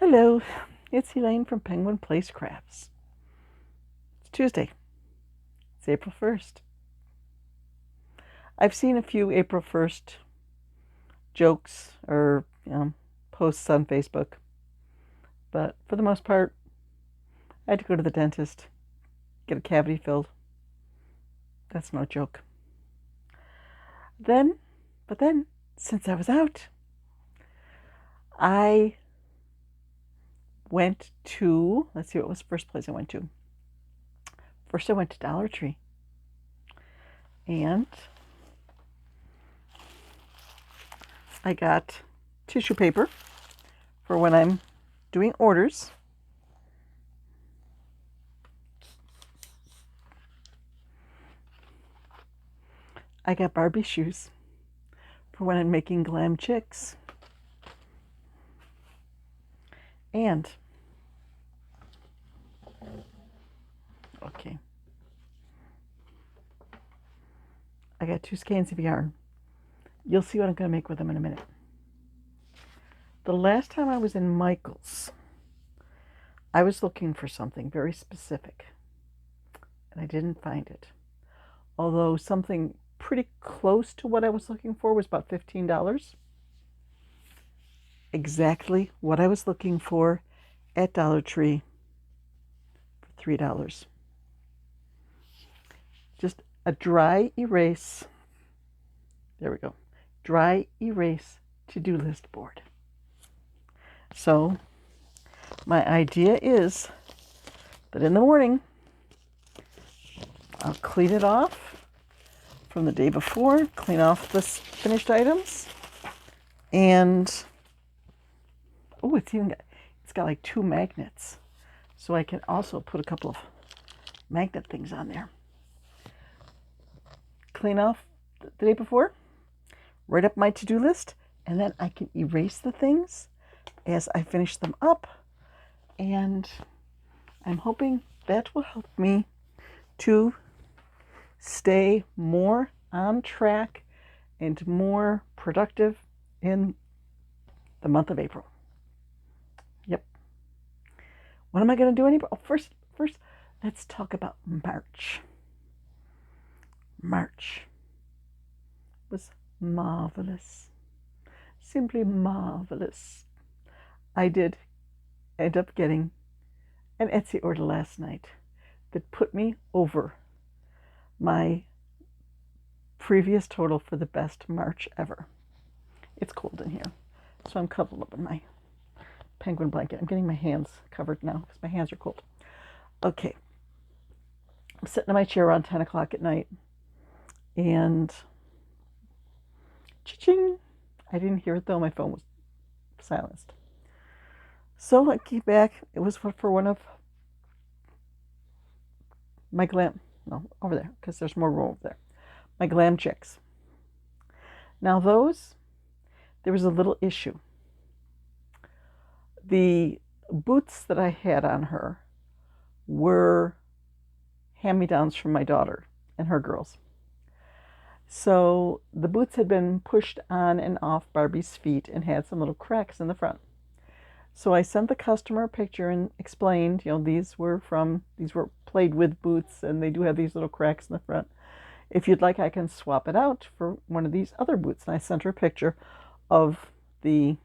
Hello, it's Elaine from Penguin Place Crafts. It's Tuesday. It's April 1st. I've seen a few April 1st jokes or posts on Facebook, but for the most part, I had to go to the dentist, get a cavity filled. That's no joke. But then, since I was out, I went to, let's see, what was the first place I went to? First, I went to Dollar Tree. And I got tissue paper for when I'm doing orders. I got Barbie shoes for when I'm making Glam Chicks. And, okay, I got 2 skeins of yarn. You'll see what I'm going to make with them in a minute. The last time I was in Michael's, I was looking for something very specific, and I didn't find it. Although something pretty close to what I was looking for was about $15. Exactly what I was looking for at Dollar Tree for $3. Just a dry erase. There we go. Dry erase to-do list board. So my idea is that in the morning, I'll clean it off from the day before, clean off the finished items, and it's got like 2 magnets, so I can also put a couple of magnet things on there. Clean off the day before, write up my to-do list, and then I can erase the things as I finish them up, and I'm hoping that will help me to stay more on track and more productive in the month of April. Yep. What am I going to do in April? Oh, first, let's talk about March. March was marvelous. Simply marvelous. I did end up getting an Etsy order last night that put me over my previous total for the best March ever. It's cold in here, so I'm cuddled up in my penguin blanket. I'm getting my hands covered now because my hands are cold. Okay. I'm sitting in my chair around 10 o'clock at night, and cha-ching! I didn't hear it though. My phone was silenced. So I came back. It was for one of my over there, because there's more room over there. My Glam Chicks. Now there was a little issue. The boots that I had on her were hand-me-downs from my daughter and her girls. So the boots had been pushed on and off Barbie's feet and had some little cracks in the front. So I sent the customer a picture and explained, these were played with boots, and they do have these little cracks in the front. If you'd like, I can swap it out for one of these other boots. And I sent her a picture of the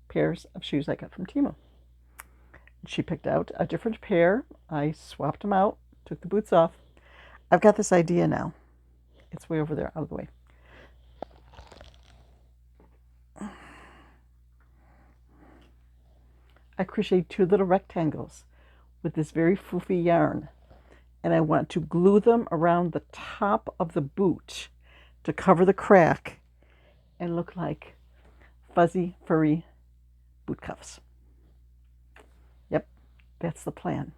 pairs of shoes I got from Temu. She picked out a different pair. I swapped them out, took the boots off. I've got this idea now. It's way over there, out of the way. I crocheted 2 little rectangles with this very foofy yarn, and I want to glue them around the top of the boot to cover the crack and look like fuzzy, furry boot cuffs. Yep, that's the plan.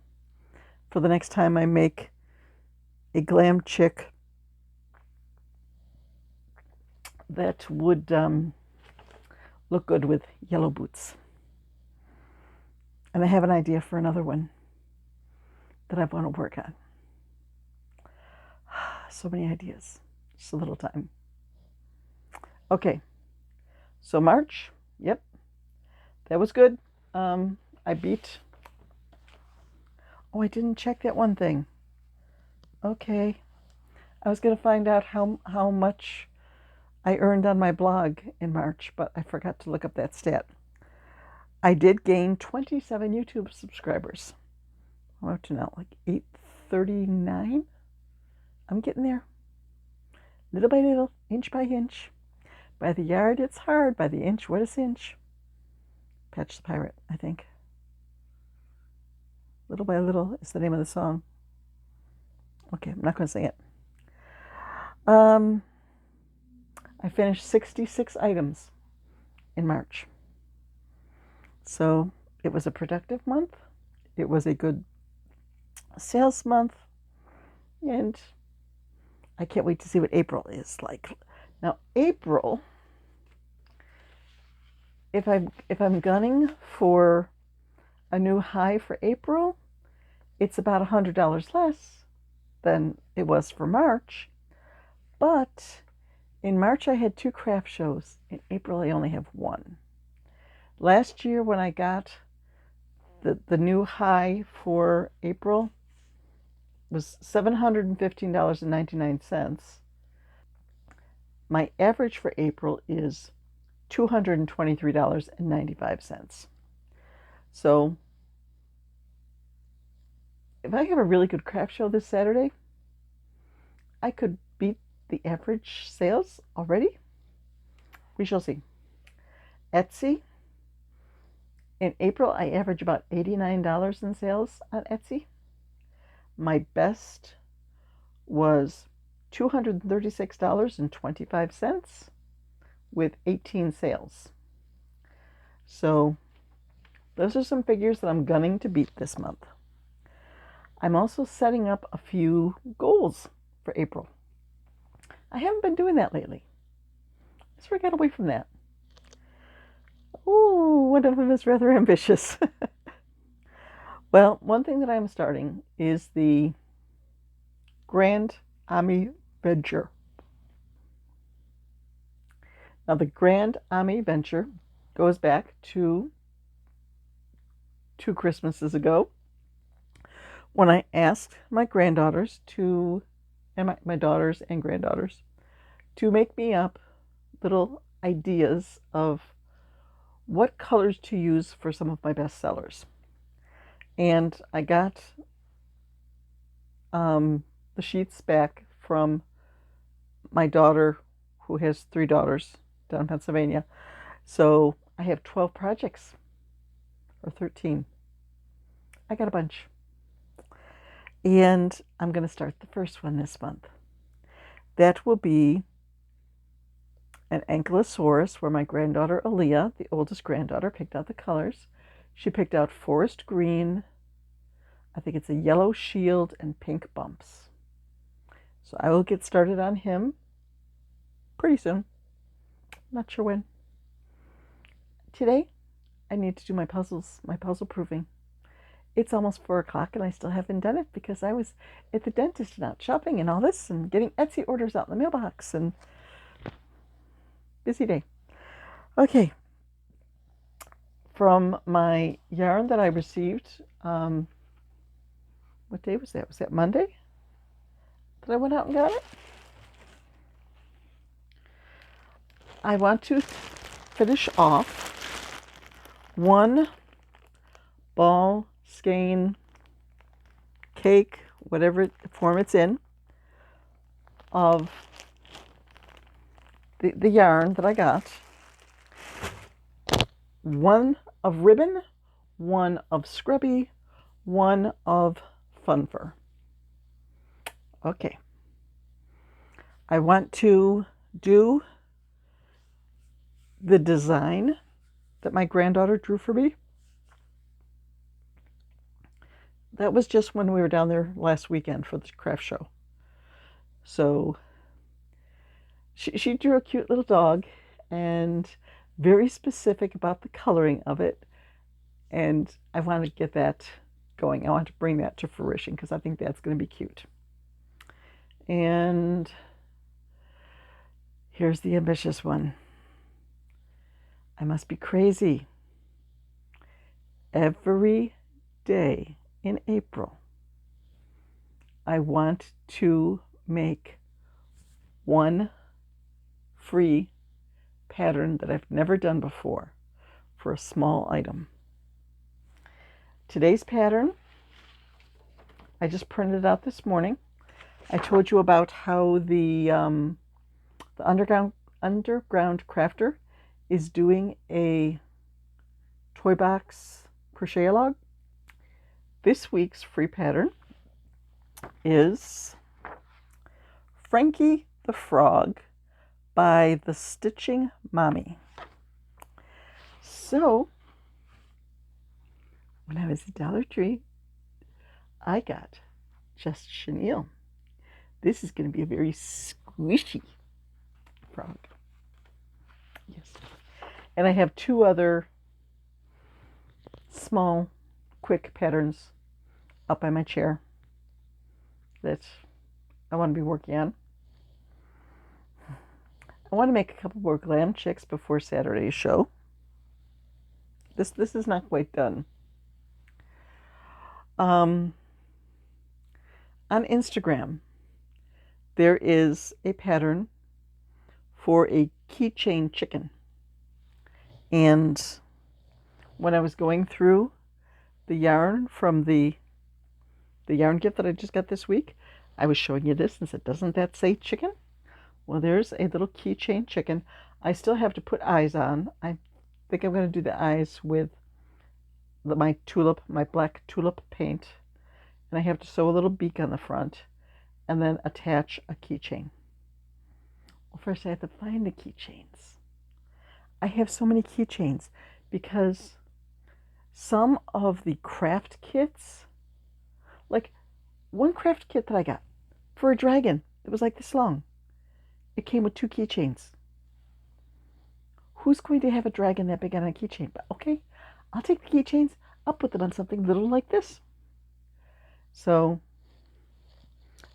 For the next time I make a Glam Chick that would look good with yellow boots. And I have an idea for another one that I want to work on. So many ideas, just a little time. Okay, so March, yep, that was good. I beat. Oh, I didn't check that one thing. Okay. I was going to find out how much I earned on my blog in March, but I forgot to look up that stat. I did gain 27 YouTube subscribers. I'm up to now like 839. I'm getting there. Little by little, inch by inch. By the yard, it's hard. By the inch, what a cinch. Patch the Pirate, I think. Little by little is the name of the song. Okay, I'm not going to sing it. I finished 66 items in March. So it was a productive month. It was a good sales month. And I can't wait to see what April is like. Now, April, if I'm gunning for a new high for April, it's about $100 less than it was for March. But in March, I had 2 craft shows. In April, I only have 1. Last year, when I got the new high for April, was $715.99. My average for April is $223.95. So if I have a really good craft show this Saturday, I could beat the average sales already. We shall see. Etsy. In April, I average about $89 in sales on Etsy. My best was $236.25 with 18 sales. So those are some figures that I'm gunning to beat this month. I'm also setting up a few goals for April. I haven't been doing that lately. So I got away from that. Ooh, one of them is rather ambitious. Well, one thing that I'm starting is the Grand Ami Venture. Now, the Grand Ami Venture goes back to 2 Christmases ago when I asked my granddaughters and my daughters and granddaughters to make me up little ideas of what colors to use for some of my best sellers. And I got the sheets back from my daughter, who has 3 daughters down in Pennsylvania. So I have 12 projects, or 13. I got a bunch. And I'm going to start the first one this month. That will be an Ankylosaurus, where my granddaughter Aaliyah, the oldest granddaughter, picked out the colors. She picked out forest green, I think it's a yellow shield, and pink bumps. So I will get started on him pretty soon. Not sure when. Today, I need to do my puzzles, my puzzle proofing. It's almost 4 o'clock and I still haven't done it because I was at the dentist and out shopping and all this and getting Etsy orders out in the mailbox and busy day. Okay. From my yarn that I received, what day was that? Was that Monday that I went out and got it? I want to finish off one ball skein cake, whatever form it's in, of the yarn that I got. One of ribbon, one of Scrubbie, one of Fun Fur. Okay. I want to do the design that my granddaughter drew for me. That was just when we were down there last weekend for the craft show. So she drew a cute little dog and very specific about the coloring of it. And I want to get that going. I want to bring that to fruition because I think that's going to be cute. And here's the ambitious one. I must be crazy every day in April, I want to make one free pattern that I've never done before for a small item. Today's pattern, I just printed out this morning. I told you about how the underground crafter is doing a toy box crochet along. This week's free pattern is Frankie the Frog by the Stitching Mommy. So, when I was at Dollar Tree, I got just chenille. This is going to be a very squishy frog. Yes. And I have two other small, quick patterns up by my chair that I want to be working on. I want to make a couple more Glam Chicks before Saturday's show. This is not quite done. On Instagram, there is a pattern for a Keychain Chicken. And when I was going through the yarn from the yarn gift that I just got this week, I was showing you this and said, doesn't that say chicken? Well, there's a little Keychain Chicken. I still have to put eyes on. I think I'm going to do the eyes with my black tulip paint. And I have to sew a little beak on the front and then attach a keychain. Well, first I have to find the keychains. I have so many keychains because some of the craft kits, like one craft kit that I got for a dragon that was like this long, it came with 2 keychains. Who's going to have a dragon that big on a keychain? But okay, I'll take the keychains, I'll put them on something little like this. So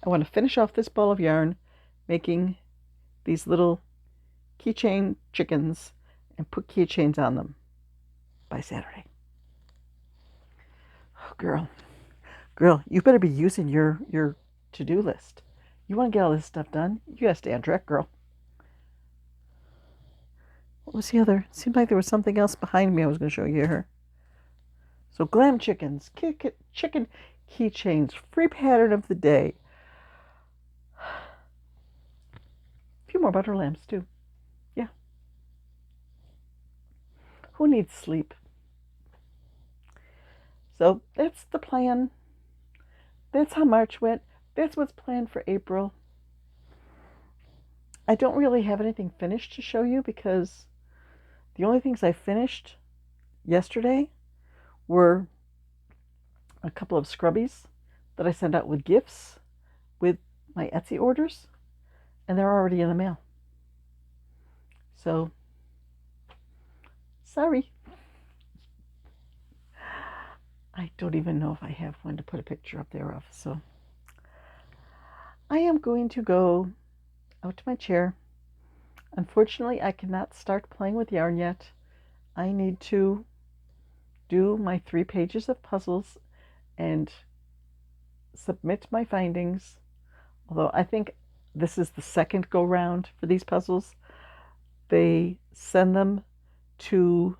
I want to finish off this ball of yarn making these little keychain chickens and put keychains on them by Saturday. Oh, girl, you better be using your to-do list. You want to get all this stuff done? You gotta stay on track, girl. What was the other? It seemed like there was something else behind me I was going to show you here. So Glam Chickens, chicken keychains, free pattern of the day. A few more butter lamps too. Yeah. Who needs sleep? So that's the plan. That's how March went. That's what's planned for April. I don't really have anything finished to show you because the only things I finished yesterday were a couple of Scrubbies that I sent out with gifts with my Etsy orders, and they're already in the mail. So, sorry. I don't even know if I have one to put a picture up there of, so I am going to go out to my chair. Unfortunately, I cannot start playing with yarn yet. I need to do my 3 pages of puzzles and submit my findings. Although I think this is the second go round for these puzzles. They send them to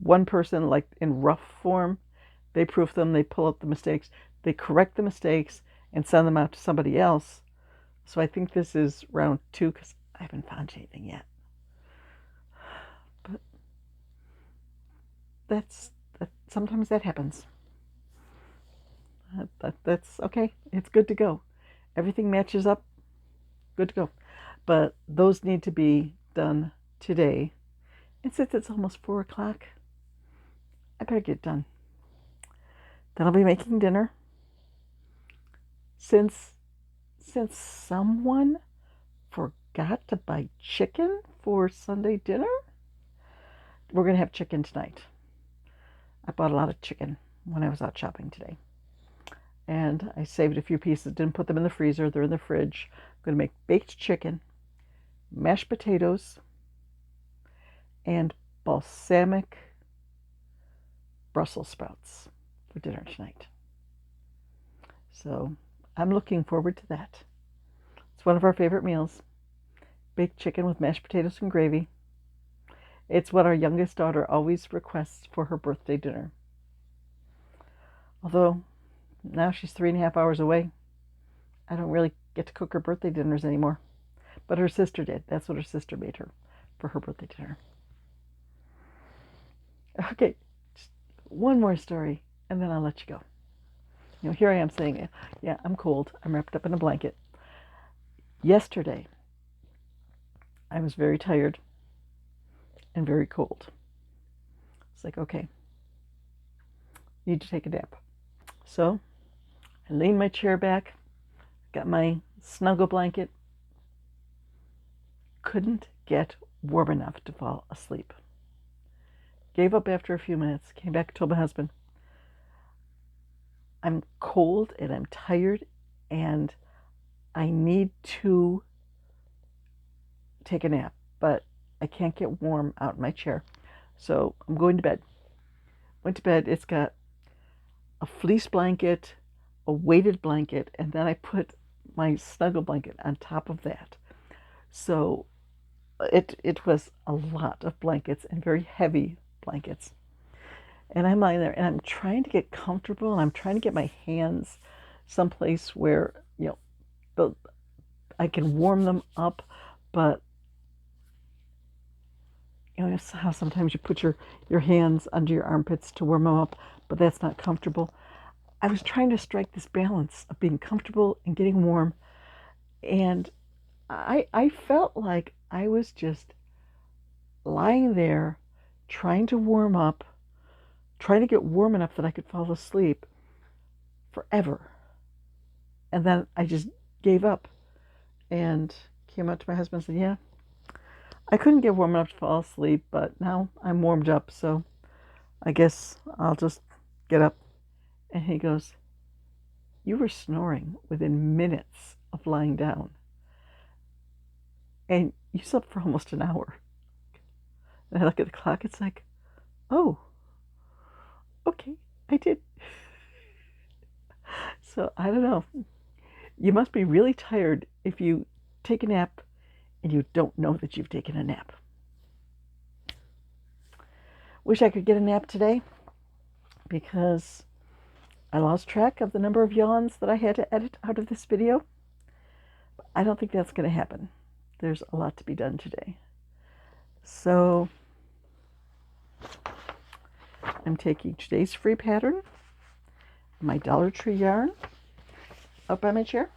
one person like in rough form. They proof them, they pull out the mistakes, they correct the mistakes and send them out to somebody else. So I think this is round 2 because I haven't found anything yet. But sometimes that happens. That's okay. It's good to go. Everything matches up. Good to go. But those need to be done today. And since it's almost 4 o'clock, I better get done. Then I'll be making dinner. Since someone forgot to buy chicken for Sunday dinner, we're going to have chicken tonight. I bought a lot of chicken when I was out shopping today. And I saved a few pieces, didn't put them in the freezer. They're in the fridge. I'm going to make baked chicken, mashed potatoes, and balsamic Brussels sprouts for dinner tonight. So I'm looking forward to that. It's one of our favorite meals. Baked chicken with mashed potatoes and gravy. It's what our youngest daughter always requests for her birthday dinner. Although now she's 3.5 hours away, I don't really get to cook her birthday dinners anymore. But her sister did. That's what her sister made her for her birthday dinner. Okay, just one more story, and then I'll let you go. You know, here I am saying, yeah, I'm cold. I'm wrapped up in a blanket. Yesterday, I was very tired and very cold. It's like, okay, need to take a nap. So I leaned my chair back, got my snuggle blanket, couldn't get warm enough to fall asleep. Gave up after a few minutes, came back and told my husband, I'm cold and I'm tired and I need to take a nap, but I can't get warm out in my chair. So I'm going to bed. Went to bed. It's got a fleece blanket, a weighted blanket, and then I put my snuggle blanket on top of that. So it was a lot of blankets and very heavy blankets. And I'm lying there and I'm trying to get comfortable and I'm trying to get my hands someplace where, you know, I can warm them up, but you know how sometimes you put your hands under your armpits to warm them up, but that's not comfortable. I was trying to strike this balance of being comfortable and getting warm, and I felt like I was just lying there trying to warm up, trying to get warm enough that I could fall asleep forever. And then I just gave up and came out to my husband and said, yeah, I couldn't get warm enough to fall asleep, but now I'm warmed up, so I guess I'll just get up. And he goes, you were snoring within minutes of lying down. And you slept for almost an hour. And I look at the clock, it's like, oh, okay, I did. So I don't know. You must be really tired if you take a nap and you don't know that you've taken a nap. Wish I could get a nap today because I lost track of the number of yawns that I had to edit out of this video. But I don't think that's going to happen. There's a lot to be done today. So I'm taking today's free pattern, my Dollar Tree yarn, up by my chair,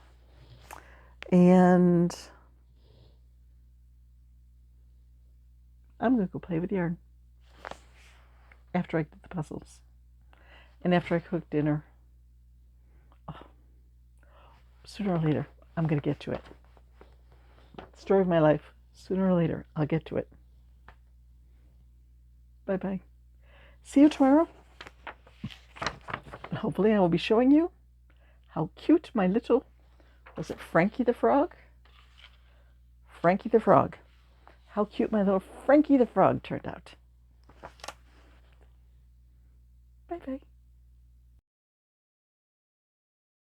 and I'm going to go play with yarn after I get the puzzles and after I cook dinner. Oh, sooner or later, I'm going to get to it. Story of my life. Sooner or later, I'll get to it. Bye-bye. See you tomorrow. And hopefully I will be showing you how cute my little, was it Frankie the Frog? Frankie the Frog. How cute my little Frankie the Frog turned out.